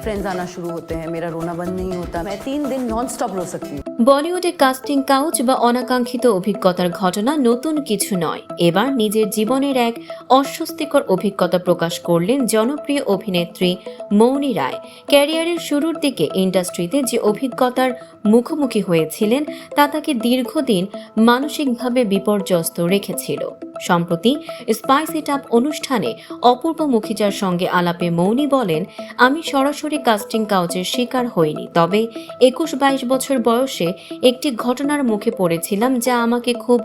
Friends आना शुरू होते हैं, मेरा रोना बंद नहीं होता, मैं 3 दिन नॉन स्टॉप रो सकती हूँ। বলিউডে কাস্টিং কাউচ বা অনাকাঙ্ক্ষিত অভিজ্ঞতার ঘটনা নতুন কিছু নয়। এবার নিজের জীবনের এক অস্বস্তিকর অভিজ্ঞতা প্রকাশ করলেন জনপ্রিয় অভিনেত্রী মৌনি রায়। ক্যারিয়ারের শুরুর দিকে ইন্ডাস্ট্রিতে যে অভিজ্ঞতার মুখোমুখি হয়েছিলেন তা তাকে দীর্ঘদিন মানসিকভাবে বিপর্যস্ত রেখেছিল। সম্প্রতি স্পাইস ইট আপ অনুষ্ঠানে অপূর্ব মুখিজার সঙ্গে আলাপে মৌনি বলেন, আমি সরাসরি কাস্টিং কাউচের শিকার হইনি, তবে 21-22 বছর বয়সে একটি ঘটনার মুখে পড়েছিলাম যা আমাকে খুব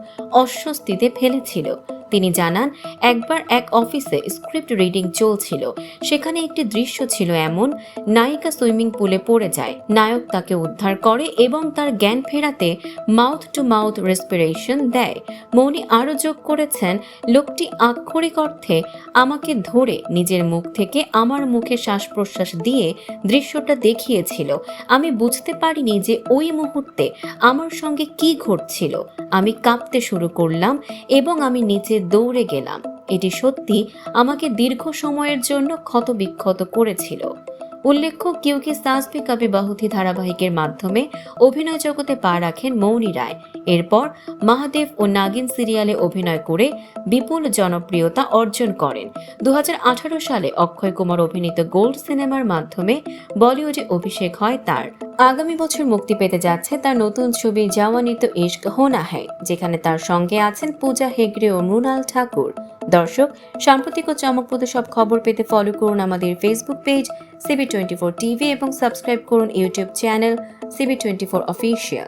অস্বস্তিতে ফেলেছিল। তিনি জানান, একবার এক অফিসে স্ক্রিপ্ট রিডিং চলছিল। সেখানে একটি দৃশ্য ছিল এমন, নায়িকা সুইমিং পুলে পড়ে যায়, নায়ক তাকে উদ্ধার করে এবং তার জ্ঞান ফেরাতে মাউথ টু মাউথ রেসপিরেশন দেয়। মৌনি আরও যোগ করেছেন, লোকটি আক্ষরিক অর্থে আমাকে ধরে নিজের মুখ থেকে আমার মুখে শ্বাস প্রশ্বাস দিয়ে দৃশ্যটা দেখিয়েছিল। আমি বুঝতে পারিনি যে ওই মুহূর্তে আমার সঙ্গে কি ঘটছিল। আমি কাঁপতে শুরু করলাম এবং আমি নিচে দৌড়ে গেলাম। এটি সত্যি আমাকে দীর্ঘ সময়ের জন্য ক্ষতবিক্ষত করেছিল। উল্লেখ্য, কিউকি সাস ভি কভি বাহু থি ধারাবাহিকের মাধ্যমে অভিনয় জগতে পা রাখেন মৌনি রায়। এরপর মহাদেব ও নাগিন সিরিয়ালে অভিনয় করে বিপুল জনপ্রিয়তা অর্জন করেন। 2018 সালে অক্ষয় কুমার অভিনীত গোল্ড সিনেমার মাধ্যমে বলিউডে অভিষেক হয় তার। আগামী বছর মুক্তি পেতে যাচ্ছে তার নতুন ছবি জওয়ানি তো ইশক হোনা হ্যায়, যেখানে তার সঙ্গে আছেন পূজা হেগড়ে ও মৃণাল ঠাকুর। দর্শক, সাম্প্রতিক ও চমকপ্রদ সব খবর পেতে ফলো করুন আমাদের ফেসবুক পেজ CB24 টিভি এবং সাবস্ক্রাইব করুন ইউটিউব চ্যানেল CB24 অফিসিয়াল।